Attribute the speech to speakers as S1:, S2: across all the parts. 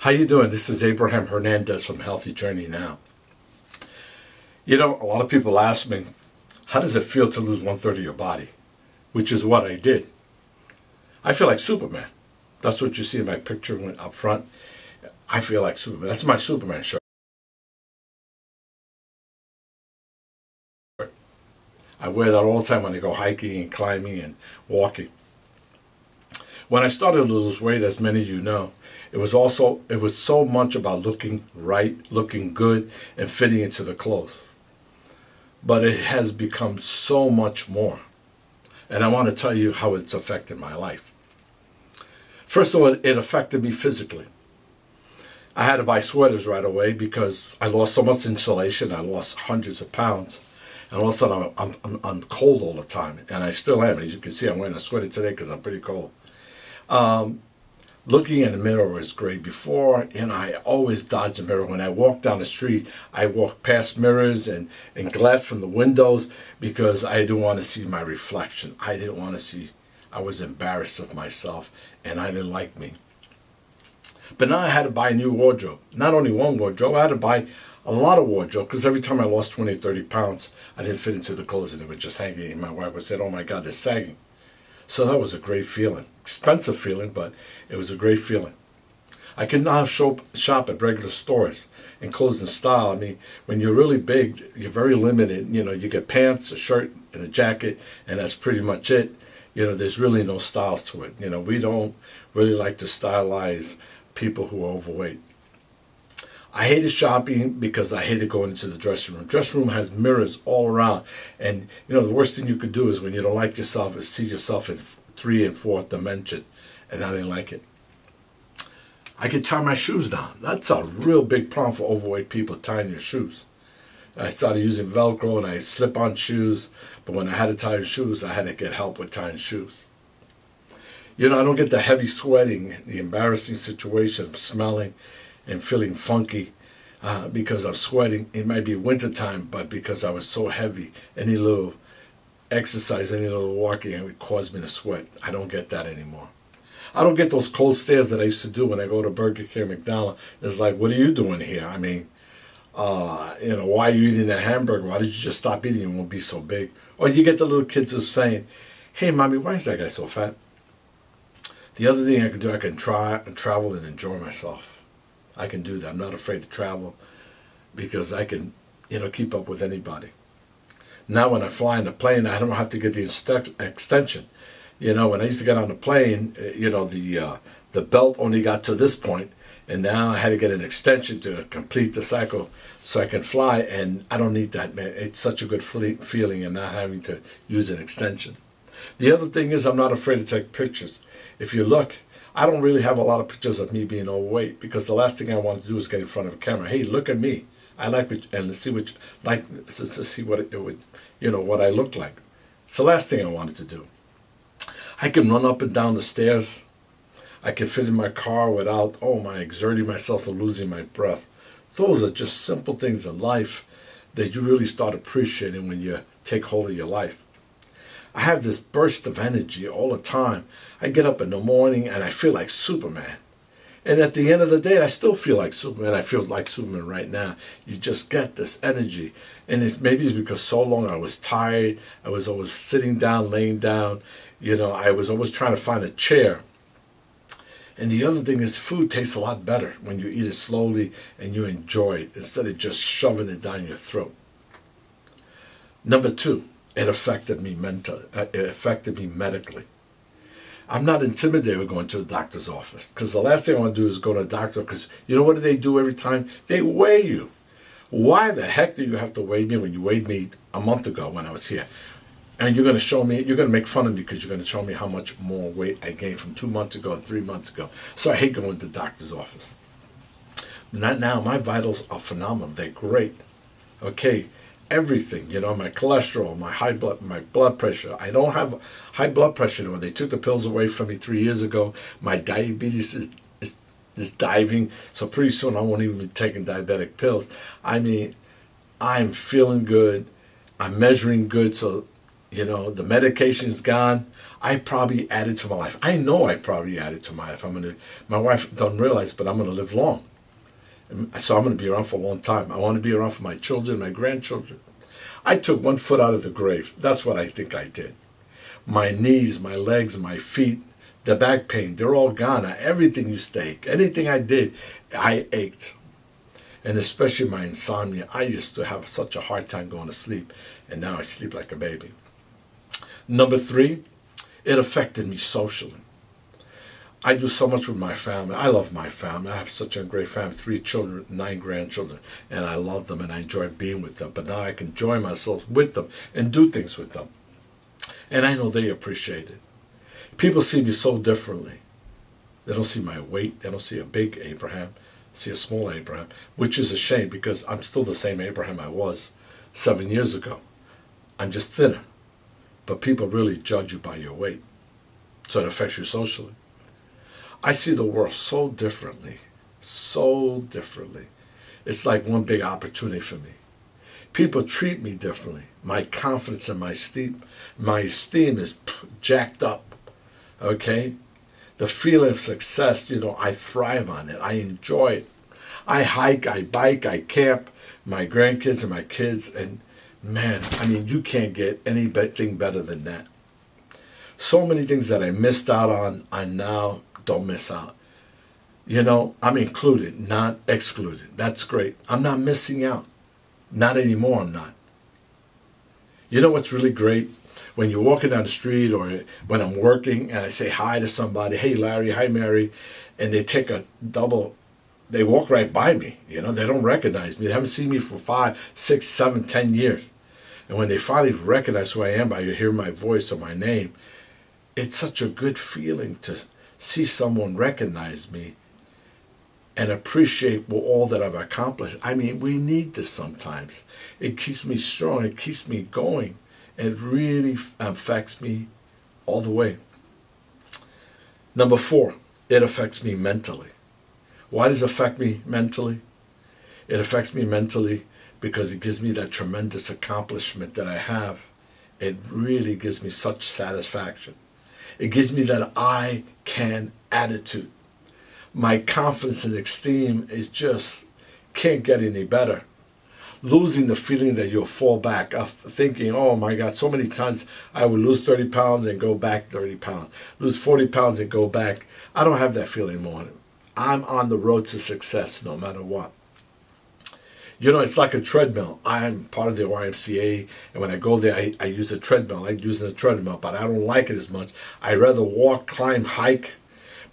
S1: How you doing? This is Abraham Hernandez from Healthy Journey Now. You know, a lot of people ask me, how does it feel to lose 1/3 of your body? Which is what I did. I feel like Superman. That's what you see in my picture up front. I feel like Superman. That's my Superman shirt. I wear that all the time when I go hiking and climbing and walking. When I started to lose weight, as many of you know, it was so much about looking right, looking good, and fitting into the clothes. But it has become so much more. And I want to tell you how it's affected my life. First of all, it affected me physically. I had to buy sweaters right away because I lost so much insulation. I lost hundreds of pounds. And all of a sudden, I'm cold all the time. And I still am. As you can see, I'm wearing a sweater today because I'm pretty cold. Looking in the mirror was great. Before, I always dodged the mirror. When I walk down the street, I walk past mirrors and glass from the windows because I didn't want to see my reflection. I didn't want to see. I was embarrassed of myself, and I didn't like me. But now I had to buy a new wardrobe. Not only one wardrobe, I had to buy a lot of wardrobe because every time I lost 20, 30 pounds, I didn't fit into the clothes and they were just hanging. And my wife would say, oh my God, they're sagging. So that was a great feeling. Expensive feeling, but it was a great feeling. I can now shop at regular stores in clothes and style. I mean, when you're really big, you're very limited. You get pants, a shirt, and a jacket, and that's pretty much it. There's really no styles to it. We don't really like to stylize people who are overweight. I hated shopping because I hated going into the dressing room. Dressing room has mirrors all around. And, the worst thing you could do is when you don't like yourself is see yourself in 3 and 4th dimension. And I didn't like it. I could tie my shoes down. That's a real big problem for overweight people, tying your shoes. I started using Velcro and I slip on shoes. But when I had to tie shoes, I had to get help with tying shoes. I don't get the heavy sweating, the embarrassing situation of smelling and feeling funky because of sweating. It might be wintertime, but because I was so heavy, any little exercise, any little walking, it would cause me to sweat. I don't get that anymore. I don't get those cold stares that I used to do when I go to Burger King or McDonald's. It's like, what are you doing here? I mean, why are you eating a hamburger? Why did you just stop eating? It won't be so big. Or you get the little kids who are saying, hey, mommy, why is that guy so fat? The other thing I can do, I can try and travel and enjoy myself. I can do that. I'm not afraid to travel because I can, keep up with anybody. Now when I fly in the plane, I don't have to get the extension. When I used to get on the plane, the belt only got to this point, and now I had to get an extension to complete the cycle so I can fly, and I don't need that, man. It's such a good feeling and not having to use an extension. The other thing is I'm not afraid to take pictures. If you look, I don't really have a lot of pictures of me being overweight because the last thing I want to do is get in front of a camera. Hey, look at me. I like it, and let's see to see what it would, what I look like. It's the last thing I wanted to do. I can run up and down the stairs. I can fit in my car without, exerting myself or losing my breath. Those are just simple things in life that you really start appreciating when you take hold of your life. I have this burst of energy all the time. I get up in the morning and I feel like Superman. And at the end of the day, I still feel like Superman. I feel like Superman right now. You just get this energy. And maybe it's because so long I was tired. I was always sitting down, laying down. I was always trying to find a chair. And the other thing is food tastes a lot better when you eat it slowly and you enjoy it instead of just shoving it down your throat. Number 2. It affected me mentally. It affected me medically. I'm not intimidated with going to the doctor's office because the last thing I want to do is go to the doctor because you know what do they do every time? They weigh you. Why the heck do you have to weigh me when you weighed me a month ago when I was here? And you're going to make fun of me because you're going to show me how much more weight I gained from 2 months ago and 3 months ago. So I hate going to the doctor's office. Not now. My vitals are phenomenal. They're great. Okay. Everything, my cholesterol, my blood pressure. I don't have high blood pressure anymore. They took the pills away from me 3 years ago. My diabetes is diving, so pretty soon I won't even be taking diabetic pills. I mean, I'm feeling good. I'm measuring good, so The medication's gone. I probably added to my life. I know I probably added to my life. My wife doesn't realize, but I'm gonna live long. So I'm gonna be around for a long time. I want to be around for my children, my grandchildren. I took one foot out of the grave. That's what I think I did. My knees, my legs, my feet, the back pain, they're all gone. Everything used to ache. Anything I did, I ached. And especially my insomnia. I used to have such a hard time going to sleep. And now I sleep like a baby. Number 3, it affected me socially. I do so much with my family. I love my family. I have such a great family, 3 children, 9 grandchildren, and I love them and I enjoy being with them. But now I can enjoy myself with them and do things with them. And I know they appreciate it. People see me so differently. They don't see my weight. They don't see a big Abraham. See a small Abraham, which is a shame because I'm still the same Abraham I was 7 years ago. I'm just thinner. But people really judge you by your weight. So it affects you socially. I see the world so differently. So differently. It's like one big opportunity for me. People treat me differently. My confidence and my esteem is jacked up. Okay? The feeling of success, I thrive on it. I enjoy it. I hike, I bike, I camp, my grandkids and my kids, and man, you can't get anything better than that. So many things that I missed out on, I now don't miss out. I'm included, not excluded. That's great. I'm not missing out. Not anymore, I'm not. You know what's really great? When you're walking down the street or when I'm working and I say hi to somebody, hey Larry, hi Mary, and they take they walk right by me. They don't recognize me. They haven't seen me for 5, 6, 7, 10 years. And when they finally recognize who I am by hearing my voice or my name, it's such a good feeling to see someone recognize me and appreciate all that I've accomplished. We need this sometimes. It keeps me strong. It keeps me going. It really affects me all the way. Number 4, it affects me mentally. Why does it affect me mentally? It affects me mentally because it gives me that tremendous accomplishment that I have. It really gives me such satisfaction. It gives me that I can attitude. My confidence and esteem is just can't get any better. Losing the feeling that you'll fall back, of thinking, oh my God, so many times I would lose 30 pounds and go back 30 pounds, lose 40 pounds and go back. I don't have that feeling anymore. I'm on the road to success no matter what. It's like a treadmill. I'm part of the YMCA, and when I go there, I use a treadmill. I like using a treadmill, but I don't like it as much. I rather walk, climb, hike,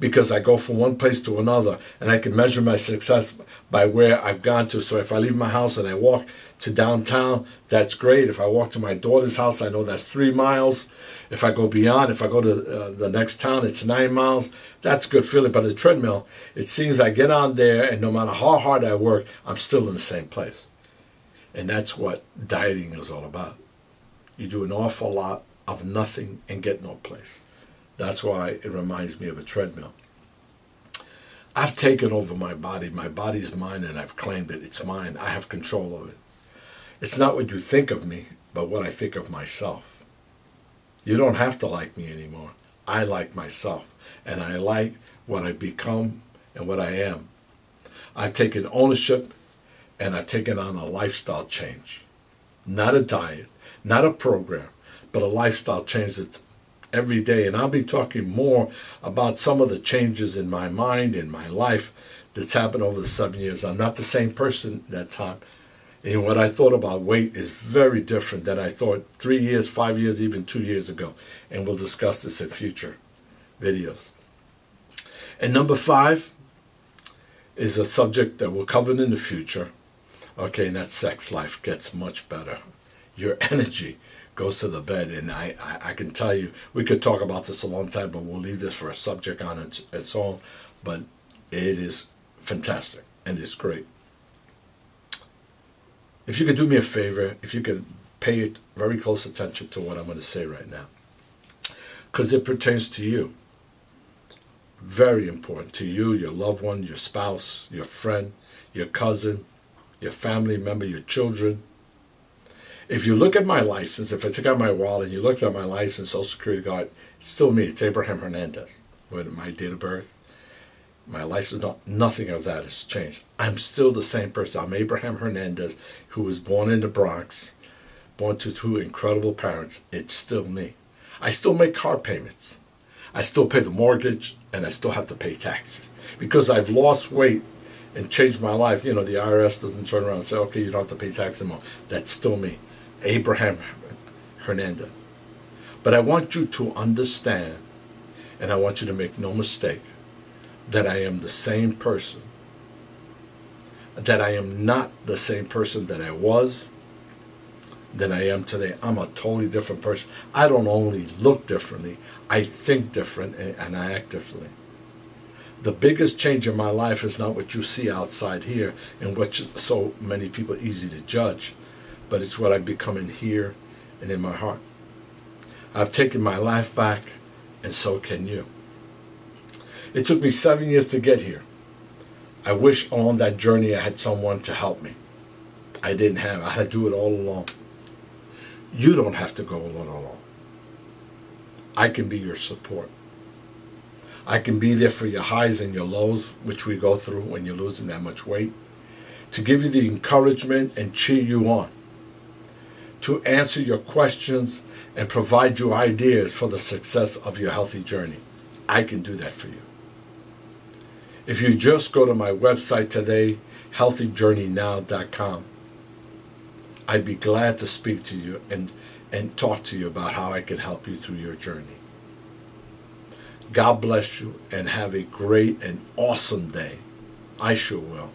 S1: because I go from one place to another, and I can measure my success by where I've gone to. So if I leave my house and I walk to downtown, that's great. If I walk to my daughter's house, I know that's 3 miles. If I go beyond, if I go to the next town, it's 9 miles. That's a good feeling. But the treadmill, it seems I get on there, and no matter how hard I work, I'm still in the same place. And that's what dieting is all about. You do an awful lot of nothing and get no place. That's why it reminds me of a treadmill. I've taken over my body. My body's mine, and I've claimed it. It's mine. I have control of it. It's not what you think of me, but what I think of myself. You don't have to like me anymore. I like myself, and I like what I've become and what I am. I've taken ownership, and I've taken on a lifestyle change. Not a diet, not a program, but a lifestyle change that's every day. And I'll be talking more about some of the changes in my mind, in my life, that's happened over the 7 years. I'm not the same person that time. And what I thought about weight is very different than I thought 3 years, 5 years, even 2 years ago. And we'll discuss this in future videos. And number 5 is a subject that we'll cover in the future. Okay, and that's sex life gets much better. Your energy goes to the bed, and I can tell you, we could talk about this a long time, but we'll leave this for a subject on its own. But it is fantastic, and it's great. If you could do me a favor, if you could pay very close attention to what I'm going to say right now, because it pertains to you. Very important to you, your loved one, your spouse, your friend, your cousin, your family member, your children. If you look at my license, if I took out my wallet and you looked at my license, Social Security card, it's still me. It's Abraham Hernandez. With my date of birth, my license, nothing of that has changed. I'm still the same person. I'm Abraham Hernandez, who was born in the Bronx, born to two incredible parents. It's still me. I still make car payments. I still pay the mortgage, and I still have to pay taxes. Because I've lost weight and changed my life. You know, the IRS doesn't turn around and say, okay, you don't have to pay tax anymore. That's still me, Abraham Hernandez. But I want you to understand, and I want you to make no mistake, that I am the same person. That I am not the same person that I was, than I am today. I'm a totally different person. I don't only look differently, I think different and I act differently. The biggest change in my life is not what you see outside here and what so many people easy to judge, but it's what I've become in here and in my heart. I've taken my life back, and so can you. It took me 7 years to get here. I wish on that journey I had someone to help me. I didn't have. I had to do it all alone. You don't have to go alone. I can be your support. I can be there for your highs and your lows, which we go through when you're losing that much weight, to give you the encouragement and cheer you on, to answer your questions and provide you ideas for the success of your healthy journey. I can do that for you. If you just go to my website today, healthyjourneynow.com, I'd be glad to speak to you and talk to you about how I can help you through your journey. God bless you and have a great and awesome day. I sure will.